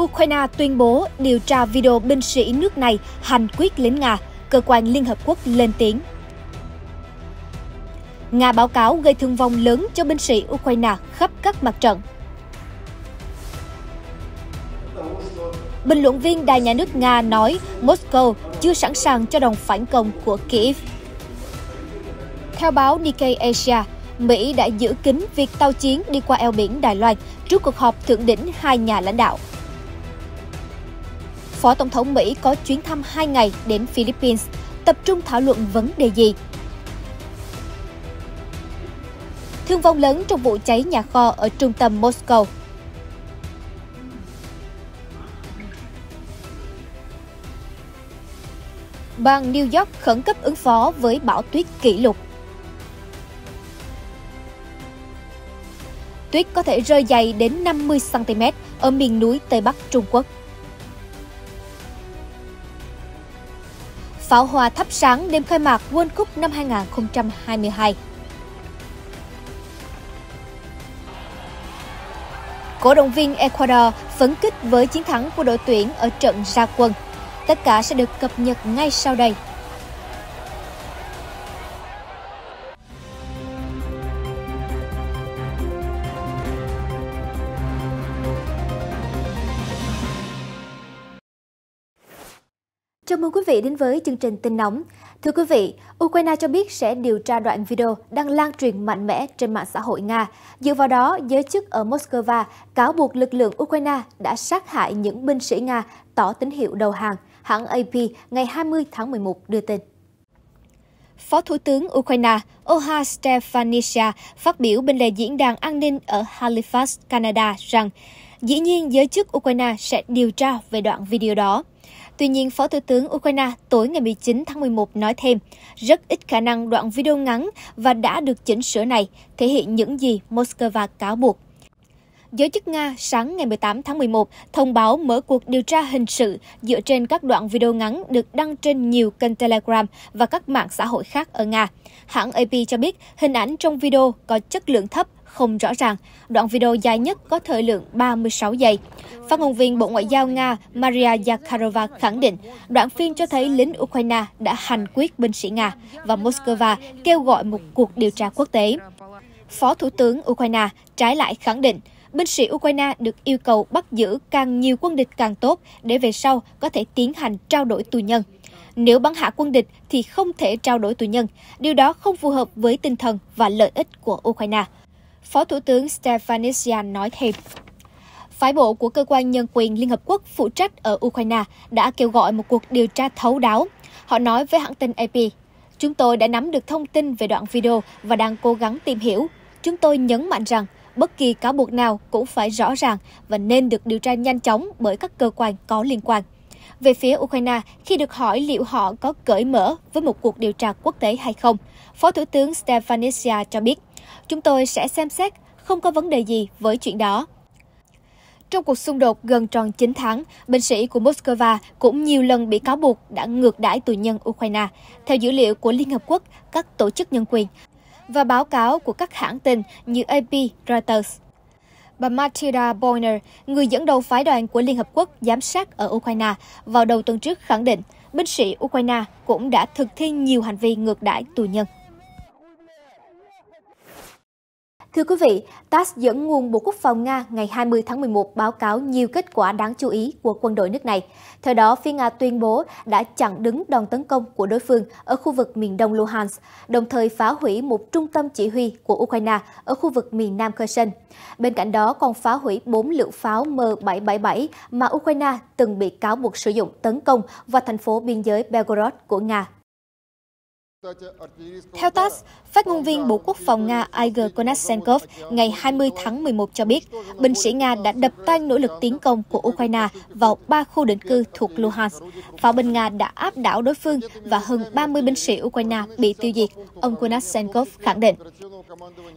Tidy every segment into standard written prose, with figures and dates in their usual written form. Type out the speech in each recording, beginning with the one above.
Ukraine tuyên bố điều tra video binh sĩ nước này hành quyết lính Nga, cơ quan Liên Hợp Quốc lên tiếng. Nga báo cáo gây thương vong lớn cho binh sĩ Ukraine khắp các mặt trận. Bình luận viên Đài Nhà nước Nga nói Moscow chưa sẵn sàng cho đòn phản công của Kyiv. Theo báo Nikkei Asia, Mỹ đã giữ kín việc tàu chiến đi qua eo biển Đài Loan trước cuộc họp thượng đỉnh hai nhà lãnh đạo. Phó Tổng thống Mỹ có chuyến thăm 2 ngày đến Philippines, tập trung thảo luận vấn đề gì? Thương vong lớn trong vụ cháy nhà kho ở trung tâm Moscow. Bang New York khẩn cấp ứng phó với bão tuyết kỷ lục. Tuyết có thể rơi dày đến 50 cm ở miền núi Tây Bắc Trung Quốc. Pháo hoa thắp sáng đêm khai mạc World Cup năm 2022. Cổ động viên Ecuador phấn khích với chiến thắng của đội tuyển ở trận ra quân. Tất cả sẽ được cập nhật ngay sau đây. Chào mừng quý vị đến với chương trình tin nóng. Thưa quý vị, Ukraine cho biết sẽ điều tra đoạn video đang lan truyền mạnh mẽ trên mạng xã hội Nga. Dựa vào đó, giới chức ở Moscow cáo buộc lực lượng Ukraine đã sát hại những binh sĩ Nga tỏ tín hiệu đầu hàng, hãng AP ngày 20 tháng 11 đưa tin. Phó Thủ tướng Ukraine Olha Stefanishyna phát biểu bên lề diễn đàn an ninh ở Halifax, Canada rằng dĩ nhiên giới chức Ukraine sẽ điều tra về đoạn video đó. Tuy nhiên, Phó Thủ tướng Ukraine tối ngày 19 tháng 11 nói thêm, rất ít khả năng đoạn video ngắn và đã được chỉnh sửa này thể hiện những gì Moscow cáo buộc. Giới chức Nga sáng ngày 18 tháng 11 thông báo mở cuộc điều tra hình sự dựa trên các đoạn video ngắn được đăng trên nhiều kênh Telegram và các mạng xã hội khác ở Nga. Hãng AP cho biết hình ảnh trong video có chất lượng thấp, không rõ ràng. Đoạn video dài nhất có thời lượng 36 giây. Phát ngôn viên Bộ Ngoại giao Nga Maria Zakharova khẳng định đoạn phim cho thấy lính Ukraine đã hành quyết binh sĩ Nga và Moscow kêu gọi một cuộc điều tra quốc tế. Phó Thủ tướng Ukraine trái lại khẳng định binh sĩ Ukraine được yêu cầu bắt giữ càng nhiều quân địch càng tốt để về sau có thể tiến hành trao đổi tù nhân. Nếu bắn hạ quân địch thì không thể trao đổi tù nhân. Điều đó không phù hợp với tinh thần và lợi ích của Ukraine. Phó Thủ tướng Stefanishyna nói thêm. Phái bộ của Cơ quan Nhân quyền Liên Hợp Quốc phụ trách ở Ukraine đã kêu gọi một cuộc điều tra thấu đáo. Họ nói với hãng tin AP, chúng tôi đã nắm được thông tin về đoạn video và đang cố gắng tìm hiểu. Chúng tôi nhấn mạnh rằng bất kỳ cáo buộc nào cũng phải rõ ràng và nên được điều tra nhanh chóng bởi các cơ quan có liên quan. Về phía Ukraine, khi được hỏi liệu họ có cởi mở với một cuộc điều tra quốc tế hay không, Phó Thủ tướng Stefanishyna cho biết, chúng tôi sẽ xem xét, không có vấn đề gì với chuyện đó. Trong cuộc xung đột gần tròn 9 tháng, binh sĩ của Moscow cũng nhiều lần bị cáo buộc đã ngược đãi tù nhân Ukraine, theo dữ liệu của Liên Hợp Quốc, các tổ chức nhân quyền và báo cáo của các hãng tin như AP, Reuters. Bà Matilda Boyner, người dẫn đầu phái đoàn của Liên Hợp Quốc giám sát ở Ukraine, vào đầu tuần trước khẳng định binh sĩ Ukraine cũng đã thực thi nhiều hành vi ngược đãi tù nhân. Thưa quý vị, TASS dẫn nguồn Bộ Quốc phòng Nga ngày 20 tháng 11 báo cáo nhiều kết quả đáng chú ý của quân đội nước này. Theo đó, phía Nga tuyên bố đã chặn đứng đòn tấn công của đối phương ở khu vực miền đông Luhansk, đồng thời phá hủy một trung tâm chỉ huy của Ukraine ở khu vực miền nam Kherson. Bên cạnh đó còn phá hủy 4 lựu pháo M777 mà Ukraine từng bị cáo buộc sử dụng tấn công vào thành phố biên giới Belgorod của Nga. Theo TASS, phát ngôn viên Bộ Quốc phòng Nga Igor Konashenkov ngày 20 tháng 11 cho biết, binh sĩ Nga đã đập tan nỗ lực tiến công của Ukraine vào 3 khu định cư thuộc Luhansk. Pháo binh Nga đã áp đảo đối phương và hơn 30 binh sĩ Ukraine bị tiêu diệt, ông Konashenkov khẳng định.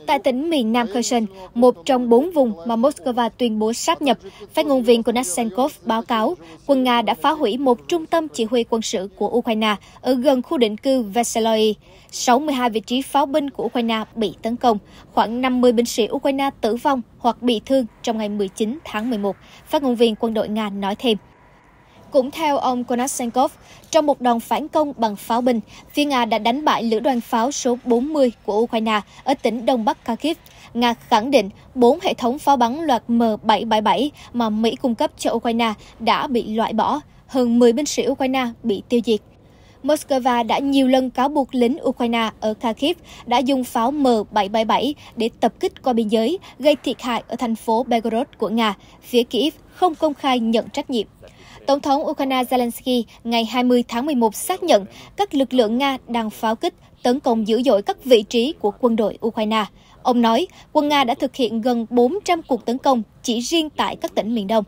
Tại tỉnh miền Nam Kherson, một trong 4 vùng mà Moscow tuyên bố sáp nhập, phát ngôn viên Konashenkov báo cáo quân Nga đã phá hủy một trung tâm chỉ huy quân sự của Ukraine ở gần khu định cư Veseloi. 62 vị trí pháo binh của Ukraine bị tấn công, khoảng 50 binh sĩ Ukraine tử vong hoặc bị thương trong ngày 19 tháng 11, phát ngôn viên quân đội Nga nói thêm. Cũng theo ông Konashenkov, trong một đòn phản công bằng pháo binh, phía Nga đã đánh bại lữ đoàn pháo số 40 của Ukraine ở tỉnh Đông Bắc Kharkiv. Nga khẳng định 4 hệ thống pháo bắn loạt M777 mà Mỹ cung cấp cho Ukraine đã bị loại bỏ, hơn 10 binh sĩ Ukraine bị tiêu diệt. Moscow đã nhiều lần cáo buộc lính Ukraine ở Kharkiv đã dùng pháo M777 để tập kích qua biên giới, gây thiệt hại ở thành phố Belgorod của Nga. Phía Kyiv không công khai nhận trách nhiệm. Tổng thống Ukraine Zelensky ngày 20 tháng 11 xác nhận các lực lượng Nga đang pháo kích, tấn công dữ dội các vị trí của quân đội Ukraine. Ông nói, quân Nga đã thực hiện gần 400 cuộc tấn công chỉ riêng tại các tỉnh miền Đông.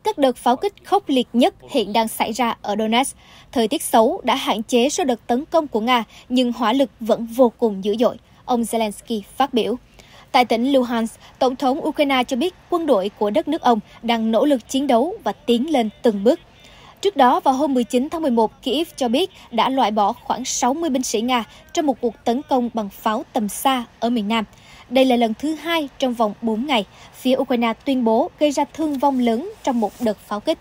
Các đợt pháo kích khốc liệt nhất hiện đang xảy ra ở Donetsk. Thời tiết xấu đã hạn chế số đợt tấn công của Nga, nhưng hỏa lực vẫn vô cùng dữ dội, ông Zelensky phát biểu. Tại tỉnh Luhansk, Tổng thống Ukraine cho biết quân đội của đất nước ông đang nỗ lực chiến đấu và tiến lên từng bước. Trước đó, vào hôm 19 tháng 11, Kyiv cho biết đã loại bỏ khoảng 60 binh sĩ Nga trong một cuộc tấn công bằng pháo tầm xa ở miền Nam. Đây là lần thứ 2 trong vòng 4 ngày, phía Ukraine tuyên bố gây ra thương vong lớn trong một đợt pháo kích.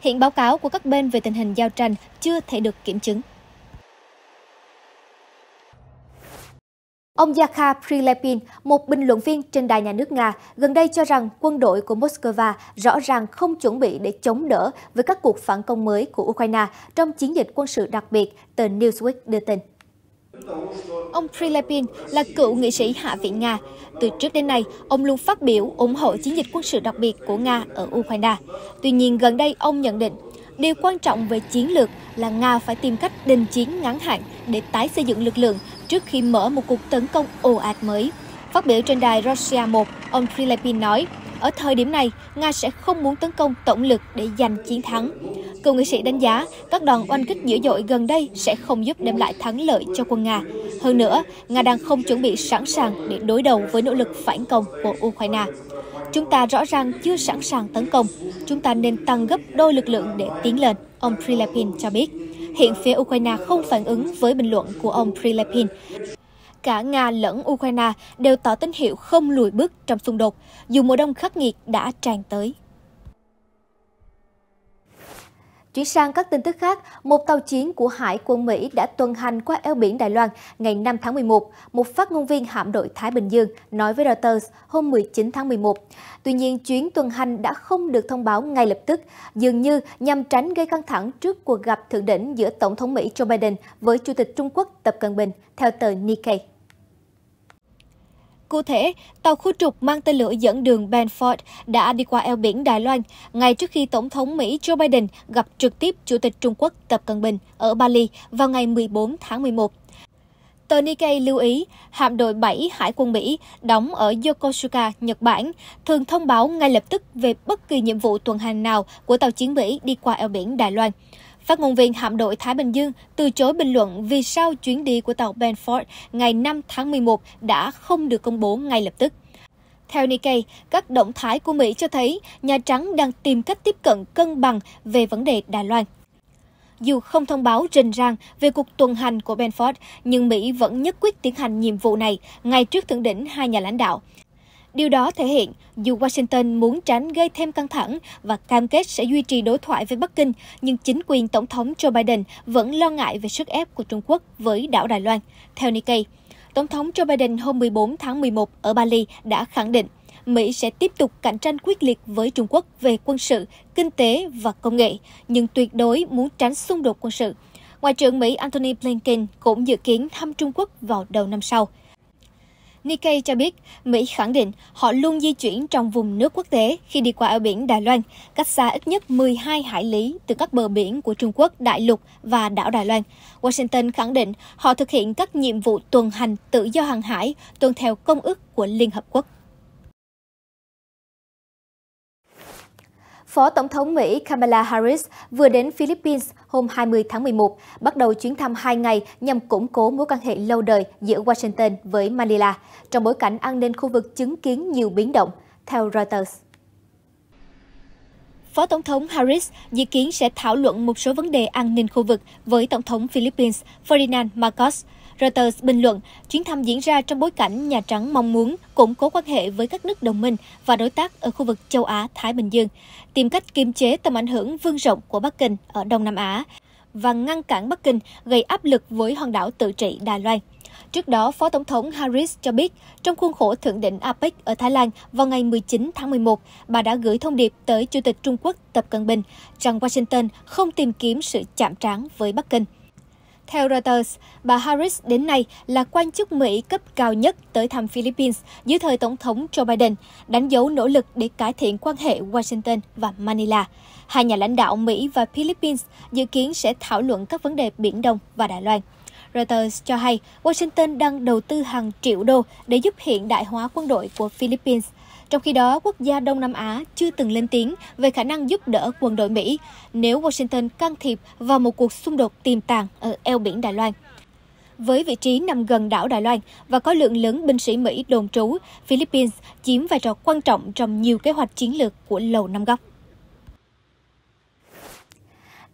Hiện báo cáo của các bên về tình hình giao tranh chưa thể được kiểm chứng. Ông Yakha Prilepin, một bình luận viên trên đài nhà nước Nga, gần đây cho rằng quân đội của Moscow rõ ràng không chuẩn bị để chống đỡ với các cuộc phản công mới của Ukraine trong chiến dịch quân sự đặc biệt, tờ Newsweek đưa tin. Ông Prilepin là cựu nghị sĩ Hạ viện Nga. Từ trước đến nay, ông luôn phát biểu ủng hộ chiến dịch quân sự đặc biệt của Nga ở Ukraine. Tuy nhiên, gần đây ông nhận định, điều quan trọng về chiến lược là Nga phải tìm cách đình chiến ngắn hạn để tái xây dựng lực lượng trước khi mở một cuộc tấn công ồ ạt mới. Phát biểu trên đài Russia 1, ông Prilepin nói, ở thời điểm này, Nga sẽ không muốn tấn công tổng lực để giành chiến thắng. Cựu nghị sĩ đánh giá, các đòn oanh kích dữ dội gần đây sẽ không giúp đem lại thắng lợi cho quân Nga. Hơn nữa, Nga đang không chuẩn bị sẵn sàng để đối đầu với nỗ lực phản công của Ukraine. Chúng ta rõ ràng chưa sẵn sàng tấn công. Chúng ta nên tăng gấp đôi lực lượng để tiến lên, ông Prilepin cho biết. Hiện phía Ukraine không phản ứng với bình luận của ông Prilepin. Cả Nga lẫn Ukraine đều tỏ tín hiệu không lùi bước trong xung đột, dù mùa đông khắc nghiệt đã tràn tới. Chuyển sang các tin tức khác, một tàu chiến của Hải quân Mỹ đã tuần hành qua eo biển Đài Loan ngày 5 tháng 11, một phát ngôn viên hạm đội Thái Bình Dương nói với Reuters hôm 19 tháng 11. Tuy nhiên, chuyến tuần hành đã không được thông báo ngay lập tức, dường như nhằm tránh gây căng thẳng trước cuộc gặp thượng đỉnh giữa Tổng thống Mỹ Joe Biden với Chủ tịch Trung Quốc Tập Cận Bình, theo tờ Nikkei. Cụ thể, tàu khu trục mang tên lửa dẫn đường Benford đã đi qua eo biển Đài Loan ngay trước khi Tổng thống Mỹ Joe Biden gặp trực tiếp Chủ tịch Trung Quốc Tập Cận Bình ở Bali vào ngày 14 tháng 11. Tờ Nikkei lưu ý, hạm đội 7 Hải quân Mỹ đóng ở Yokosuka, Nhật Bản, thường thông báo ngay lập tức về bất kỳ nhiệm vụ tuần hành nào của tàu chiến Mỹ đi qua eo biển Đài Loan. Phát ngôn viên hạm đội Thái Bình Dương từ chối bình luận vì sao chuyến đi của tàu Benford ngày 5 tháng 11 đã không được công bố ngay lập tức. Theo Nikkei, các động thái của Mỹ cho thấy Nhà Trắng đang tìm cách tiếp cận cân bằng về vấn đề Đài Loan. Dù không thông báo rành ràng về cuộc tuần hành của Benford, nhưng Mỹ vẫn nhất quyết tiến hành nhiệm vụ này ngay trước thượng đỉnh hai nhà lãnh đạo. Điều đó thể hiện dù Washington muốn tránh gây thêm căng thẳng và cam kết sẽ duy trì đối thoại với Bắc Kinh, nhưng chính quyền Tổng thống Joe Biden vẫn lo ngại về sức ép của Trung Quốc với đảo Đài Loan. Theo Nikkei, Tổng thống Joe Biden hôm 14 tháng 11 ở Bali đã khẳng định Mỹ sẽ tiếp tục cạnh tranh quyết liệt với Trung Quốc về quân sự, kinh tế và công nghệ, nhưng tuyệt đối muốn tránh xung đột quân sự. Ngoại trưởng Mỹ Antony Blinken cũng dự kiến thăm Trung Quốc vào đầu năm sau. Nikkei cho biết, Mỹ khẳng định họ luôn di chuyển trong vùng nước quốc tế khi đi qua eo biển Đài Loan, cách xa ít nhất 12 hải lý từ các bờ biển của Trung Quốc đại lục và đảo Đài Loan. Washington khẳng định họ thực hiện các nhiệm vụ tuần hành tự do hàng hải tuân theo Công ước của Liên Hợp Quốc. Phó Tổng thống Mỹ Kamala Harris vừa đến Philippines hôm 20 tháng 11, bắt đầu chuyến thăm 2 ngày nhằm củng cố mối quan hệ lâu đời giữa Washington với Manila, trong bối cảnh an ninh khu vực chứng kiến nhiều biến động, theo Reuters. Phó Tổng thống Harris dự kiến sẽ thảo luận một số vấn đề an ninh khu vực với Tổng thống Philippines Ferdinand Marcos. Reuters bình luận, chuyến thăm diễn ra trong bối cảnh Nhà Trắng mong muốn củng cố quan hệ với các nước đồng minh và đối tác ở khu vực châu Á-Thái Bình Dương, tìm cách kiềm chế tầm ảnh hưởng vươn rộng của Bắc Kinh ở Đông Nam Á và ngăn cản Bắc Kinh gây áp lực với hòn đảo tự trị Đài Loan. Trước đó, Phó Tổng thống Harris cho biết, trong khuôn khổ thượng đỉnh APEC ở Thái Lan vào ngày 19 tháng 11, bà đã gửi thông điệp tới Chủ tịch Trung Quốc Tập Cận Bình rằng Washington không tìm kiếm sự chạm trán với Bắc Kinh. Theo Reuters, bà Harris đến nay là quan chức Mỹ cấp cao nhất tới thăm Philippines dưới thời Tổng thống Joe Biden, đánh dấu nỗ lực để cải thiện quan hệ Washington và Manila. Hai nhà lãnh đạo Mỹ và Philippines dự kiến sẽ thảo luận các vấn đề Biển Đông và Đài Loan. Reuters cho hay Washington đang đầu tư hàng triệu đô để giúp hiện đại hóa quân đội của Philippines. Trong khi đó, quốc gia Đông Nam Á chưa từng lên tiếng về khả năng giúp đỡ quân đội Mỹ nếu Washington can thiệp vào một cuộc xung đột tiềm tàng ở eo biển Đài Loan. Với vị trí nằm gần đảo Đài Loan và có lượng lớn binh sĩ Mỹ đồn trú, Philippines chiếm vai trò quan trọng trong nhiều kế hoạch chiến lược của Lầu Năm Góc.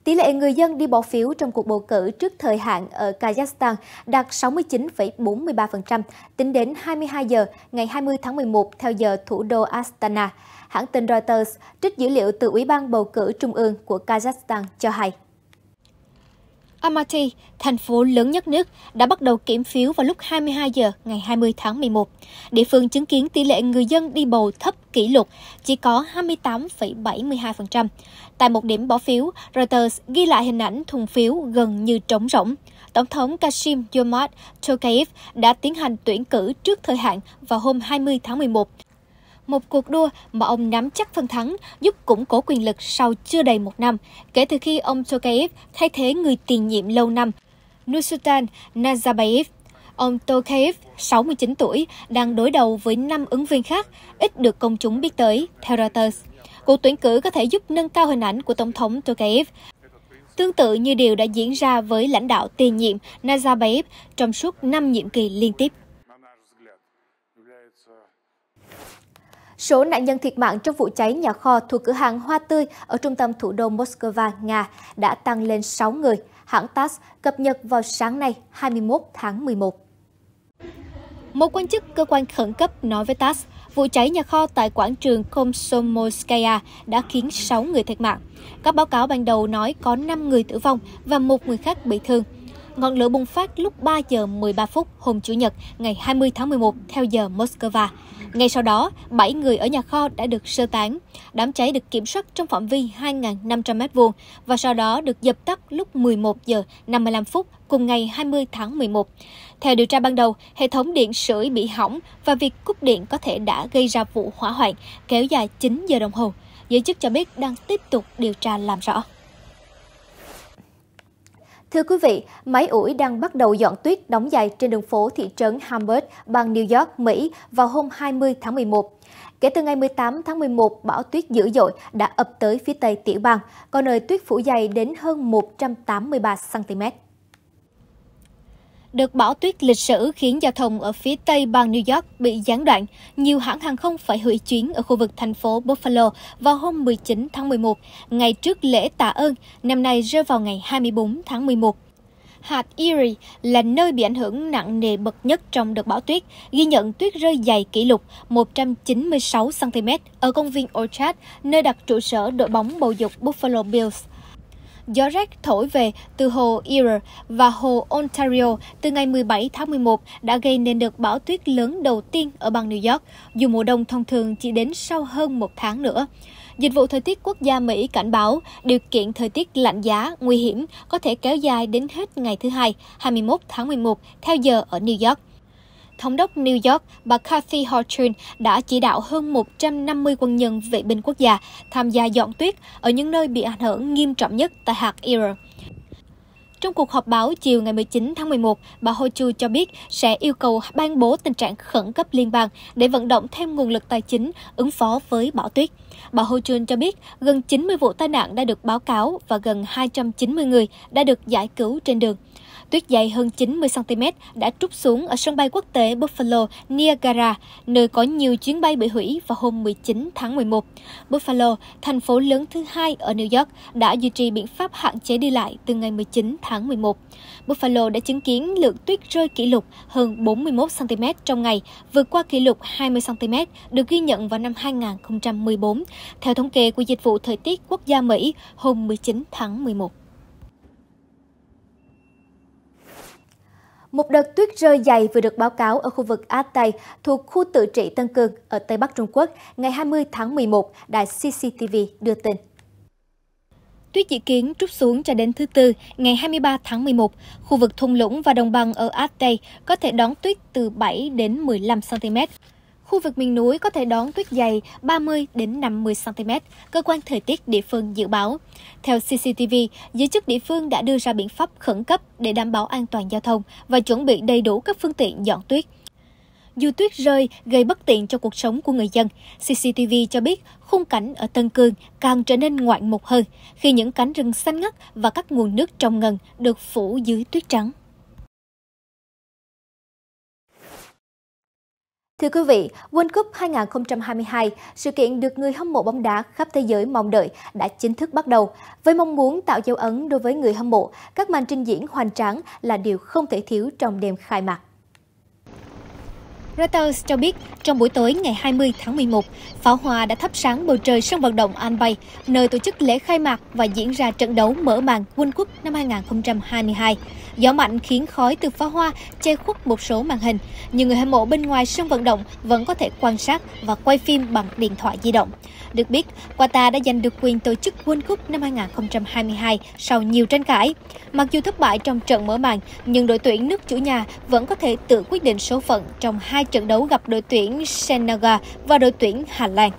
Tỷ lệ người dân đi bỏ phiếu trong cuộc bầu cử trước thời hạn ở Kazakhstan đạt 69,43% tính đến 22 giờ ngày 20 tháng 11 theo giờ thủ đô Astana. Hãng tin Reuters trích dữ liệu từ Ủy ban bầu cử trung ương của Kazakhstan cho hay. Almaty, thành phố lớn nhất nước, đã bắt đầu kiểm phiếu vào lúc 22 giờ ngày 20 tháng 11. Địa phương chứng kiến tỷ lệ người dân đi bầu thấp kỷ lục, chỉ có 28,72%. Tại một điểm bỏ phiếu, Reuters ghi lại hình ảnh thùng phiếu gần như trống rỗng. Tổng thống Kassym-Jomart Tokayev đã tiến hành tuyển cử trước thời hạn vào hôm 20 tháng 11. Một cuộc đua mà ông nắm chắc phần thắng giúp củng cố quyền lực sau chưa đầy một năm, kể từ khi ông Tokayev thay thế người tiền nhiệm lâu năm Nursultan Nazarbayev. Ông Tokayev, 69 tuổi, đang đối đầu với 5 ứng viên khác, ít được công chúng biết tới, theo Reuters. Cuộc tuyển cử có thể giúp nâng cao hình ảnh của Tổng thống Tokayev, tương tự như điều đã diễn ra với lãnh đạo tiền nhiệm Nazarbayev trong suốt 5 nhiệm kỳ liên tiếp. Số nạn nhân thiệt mạng trong vụ cháy nhà kho thuộc cửa hàng hoa tươi ở trung tâm thủ đô Moscow, Nga đã tăng lên 6 người, hãng TASS cập nhật vào sáng nay 21 tháng 11. Một quan chức cơ quan khẩn cấp nói với TASS, vụ cháy nhà kho tại quảng trường Komsomolskaya đã khiến 6 người thiệt mạng. Các báo cáo ban đầu nói có 5 người tử vong và 1 người khác bị thương. Ngọn lửa bùng phát lúc 3 giờ 13 phút hôm Chủ nhật, ngày 20 tháng 11 theo giờ Moscow. Ngay sau đó, 7 người ở nhà kho đã được sơ tán. Đám cháy được kiểm soát trong phạm vi 2.500 m2 và sau đó được dập tắt lúc 11 giờ 55 phút cùng ngày 20 tháng 11. Theo điều tra ban đầu, hệ thống điện sưởi bị hỏng và việc cúp điện có thể đã gây ra vụ hỏa hoạn kéo dài 9 giờ đồng hồ. Giới chức cho biết đang tiếp tục điều tra làm rõ. Thưa quý vị, máy ủi đang bắt đầu dọn tuyết đóng dài trên đường phố thị trấn Hamburg, bang New York, Mỹ vào hôm 20 tháng 11. Kể từ ngày 18 tháng 11, bão tuyết dữ dội đã ập tới phía tây tiểu bang, có nơi tuyết phủ dày đến hơn 183 cm. Đợt bão tuyết lịch sử khiến giao thông ở phía tây bang New York bị gián đoạn. Nhiều hãng hàng không phải hủy chuyến ở khu vực thành phố Buffalo vào hôm 19 tháng 11, ngày trước lễ tạ ơn, năm nay rơi vào ngày 24 tháng 11. Hạt Erie là nơi bị ảnh hưởng nặng nề bậc nhất trong đợt bão tuyết, ghi nhận tuyết rơi dày kỷ lục 196 cm ở công viên Orchard, nơi đặt trụ sở đội bóng bầu dục Buffalo Bills. Gió rét thổi về từ hồ Erie và hồ Ontario từ ngày 17 tháng 11 đã gây nên đợt bão tuyết lớn đầu tiên ở bang New York, dù mùa đông thông thường chỉ đến sau hơn một tháng nữa. Dịch vụ Thời tiết Quốc gia Mỹ cảnh báo điều kiện thời tiết lạnh giá, nguy hiểm có thể kéo dài đến hết ngày thứ Hai, 21 tháng 11, theo giờ ở New York. Thống đốc New York, bà Kathy Hochul đã chỉ đạo hơn 150 quân nhân vệ binh quốc gia tham gia dọn tuyết ở những nơi bị ảnh hưởng nghiêm trọng nhất tại hạt Erie. Trong cuộc họp báo chiều ngày 19 tháng 11, bà Ho Chu cho biết sẽ yêu cầu ban bố tình trạng khẩn cấp liên bang để vận động thêm nguồn lực tài chính ứng phó với bão tuyết. Bà Ho Chun cho biết gần 90 vụ tai nạn đã được báo cáo và gần 290 người đã được giải cứu trên đường. Tuyết dày hơn 90 cm đã trút xuống ở sân bay quốc tế Buffalo, Niagara, nơi có nhiều chuyến bay bị hủy vào hôm 19 tháng 11. Buffalo, thành phố lớn thứ hai ở New York, đã duy trì biện pháp hạn chế đi lại từ ngày 19 tháng 11. Buffalo đã chứng kiến lượng tuyết rơi kỷ lục hơn 41 cm trong ngày, vượt qua kỷ lục 20 cm được ghi nhận vào năm 2014, theo thống kê của Dịch vụ Thời tiết Quốc gia Mỹ hôm 19 tháng 11. Một đợt tuyết rơi dày vừa được báo cáo ở khu vực Á Tây thuộc khu tự trị Tân Cương ở Tây Bắc Trung Quốc ngày 20 tháng 11, đài CCTV đưa tin. Tuyết dự kiến trút xuống cho đến thứ Tư, ngày 23 tháng 11. Khu vực thung lũng và đồng bằng ở Á Tây có thể đón tuyết từ 7 đến 15 cm. Khu vực miền núi có thể đón tuyết dày 30 đến 50 cm, cơ quan thời tiết địa phương dự báo. Theo CCTV, giới chức địa phương đã đưa ra biện pháp khẩn cấp để đảm bảo an toàn giao thông và chuẩn bị đầy đủ các phương tiện dọn tuyết. Dù tuyết rơi gây bất tiện cho cuộc sống của người dân, CCTV cho biết khung cảnh ở Tân Cương càng trở nên ngoạn mục hơn khi những cánh rừng xanh ngắt và các nguồn nước trong ngần được phủ dưới tuyết trắng. Thưa quý vị, World Cup 2022, sự kiện được người hâm mộ bóng đá khắp thế giới mong đợi, đã chính thức bắt đầu. Với mong muốn tạo dấu ấn đối với người hâm mộ, các màn trình diễn hoành tráng là điều không thể thiếu trong đêm khai mạc. Reuters cho biết, trong buổi tối ngày 20 tháng 11, pháo hoa đã thắp sáng bầu trời sân vận động An Bay, nơi tổ chức lễ khai mạc và diễn ra trận đấu mở màn World Cup năm 2022. Gió mạnh khiến khói từ pháo hoa che khuất một số màn hình, nhưng người hâm mộ bên ngoài sân vận động vẫn có thể quan sát và quay phim bằng điện thoại di động. Được biết, Qatar đã giành được quyền tổ chức World Cup năm 2022 sau nhiều tranh cãi. Mặc dù thất bại trong trận mở màn, nhưng đội tuyển nước chủ nhà vẫn có thể tự quyết định số phận trong hai trận đấu gặp đội tuyển Senegal và đội tuyển Hà Lan.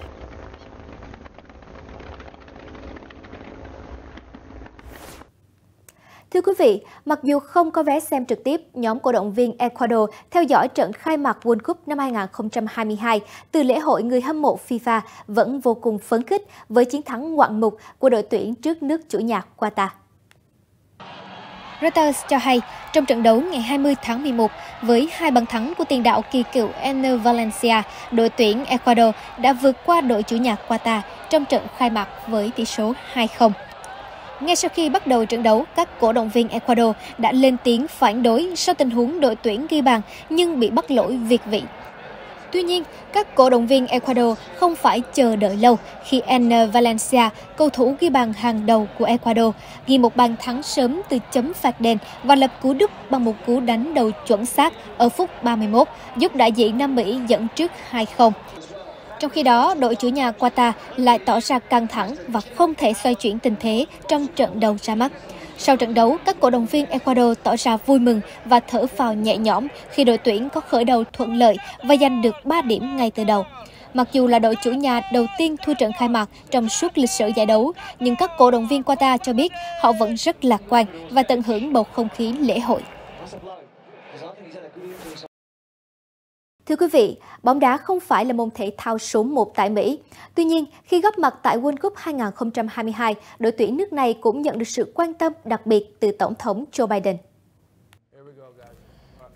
Thưa quý vị, mặc dù không có vé xem trực tiếp, nhóm cổ động viên Ecuador theo dõi trận khai mạc World Cup năm 2022 từ lễ hội người hâm mộ FIFA vẫn vô cùng phấn khích với chiến thắng ngoạn mục của đội tuyển trước nước chủ nhà Qatar. Reuters cho hay, trong trận đấu ngày 20 tháng 11, với 2 bàn thắng của tiền đạo kỳ cựu Enner Valencia, đội tuyển Ecuador đã vượt qua đội chủ nhà Qatar trong trận khai mạc với tỷ số 2-0. Ngay sau khi bắt đầu trận đấu, các cổ động viên Ecuador đã lên tiếng phản đối sau tình huống đội tuyển ghi bàn nhưng bị bắt lỗi việt vị. Tuy nhiên, các cổ động viên Ecuador không phải chờ đợi lâu khi Enner Valencia, cầu thủ ghi bàn hàng đầu của Ecuador, ghi một bàn thắng sớm từ chấm phạt đền và lập cú đúp bằng một cú đánh đầu chuẩn xác ở phút 31, giúp đại diện Nam Mỹ dẫn trước 2-0. Trong khi đó, đội chủ nhà Qatar lại tỏ ra căng thẳng và không thể xoay chuyển tình thế trong trận đầu ra mắt. Sau trận đấu, các cổ động viên Ecuador tỏ ra vui mừng và thở phào nhẹ nhõm khi đội tuyển có khởi đầu thuận lợi và giành được 3 điểm ngay từ đầu. Mặc dù là đội chủ nhà đầu tiên thua trận khai mạc trong suốt lịch sử giải đấu, nhưng các cổ động viên Qatar cho biết họ vẫn rất lạc quan và tận hưởng bầu không khí lễ hội. Thưa quý vị, bóng đá không phải là môn thể thao số 1 tại Mỹ. Tuy nhiên, khi góp mặt tại World Cup 2022, đội tuyển nước này cũng nhận được sự quan tâm đặc biệt từ Tổng thống Joe Biden.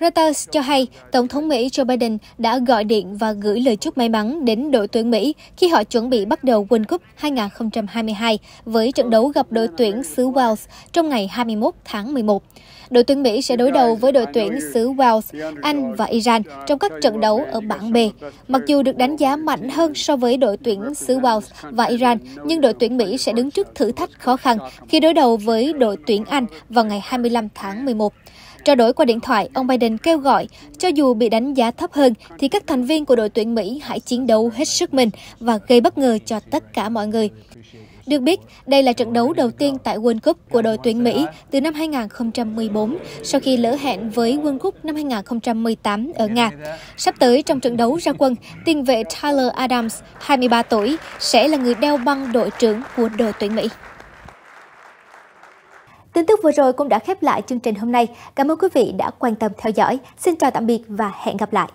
Reuters cho hay, Tổng thống Mỹ Joe Biden đã gọi điện và gửi lời chúc may mắn đến đội tuyển Mỹ khi họ chuẩn bị bắt đầu World Cup 2022 với trận đấu gặp đội tuyển xứ Wales trong ngày 21 tháng 11. Đội tuyển Mỹ sẽ đối đầu với đội tuyển xứ Wales, Anh và Iran trong các trận đấu ở bảng B. Mặc dù được đánh giá mạnh hơn so với đội tuyển xứ Wales và Iran, nhưng đội tuyển Mỹ sẽ đứng trước thử thách khó khăn khi đối đầu với đội tuyển Anh vào ngày 25 tháng 11. Trao đổi qua điện thoại, ông Biden kêu gọi, cho dù bị đánh giá thấp hơn, thì các thành viên của đội tuyển Mỹ hãy chiến đấu hết sức mình và gây bất ngờ cho tất cả mọi người. Được biết, đây là trận đấu đầu tiên tại World Cup của đội tuyển Mỹ từ năm 2014, sau khi lỡ hẹn với World Cup năm 2018 ở Nga. Sắp tới trong trận đấu ra quân, tiền vệ Tyler Adams, 23 tuổi, sẽ là người đeo băng đội trưởng của đội tuyển Mỹ. Tin tức vừa rồi cũng đã khép lại chương trình hôm nay. Cảm ơn quý vị đã quan tâm theo dõi. Xin chào tạm biệt và hẹn gặp lại.